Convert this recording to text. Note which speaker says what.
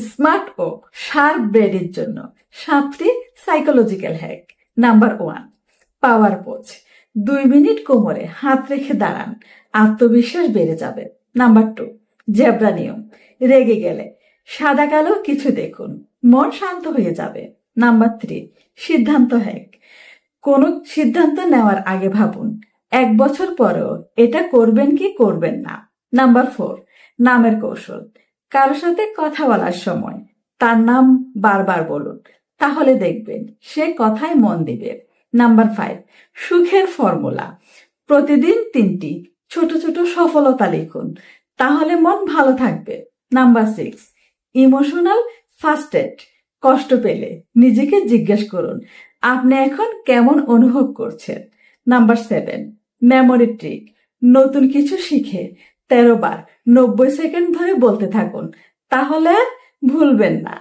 Speaker 1: Smart ও sharp ব্রেনের জন্য 7টি psychological hack. Number 1, পাওয়ার pose. 2 minute কোমরে হাত রেখে দাঁড়ান, আত্মবিশ্বাস বেড়ে যাবে। নাম্বার 2, জেব্রা নিয়ম। রেগে গেলে সাদা কালো কিছু দেখুন, মন শান্ত হয়ে যাবে। নাম্বার 3, সিদ্ধান্ত হ্যাক। কোনো সিদ্ধান্ত নেওয়ার আগে ভাবুন 1 বছর পরেও এটা করবেন কি করবেন না। নাম্বার 4, নামের কৌশল। কারো সাথে কথা বলার সময় তার নাম বারবার বলুন, তাহলে দেখবেন সে কথায় মন দিবে। নাম্বার 5, সুখের ফর্মুলা। প্রতিদিন 3টি ছোট ছোট সফলতা লিখুন, তাহলে মন ভালো থাকবে। Number 6, emotional first aid. কষ্ট পেলে নিজেকে জিজ্ঞেস করুন, আপনি এখন কেমন অনুভব করছেন। Number 7, memory trick. নতুন কিছু শিখে 13 বার 90 সেকেন্ড ধরে বলতে থাকুন, তাহলে আর ভুলবেন না।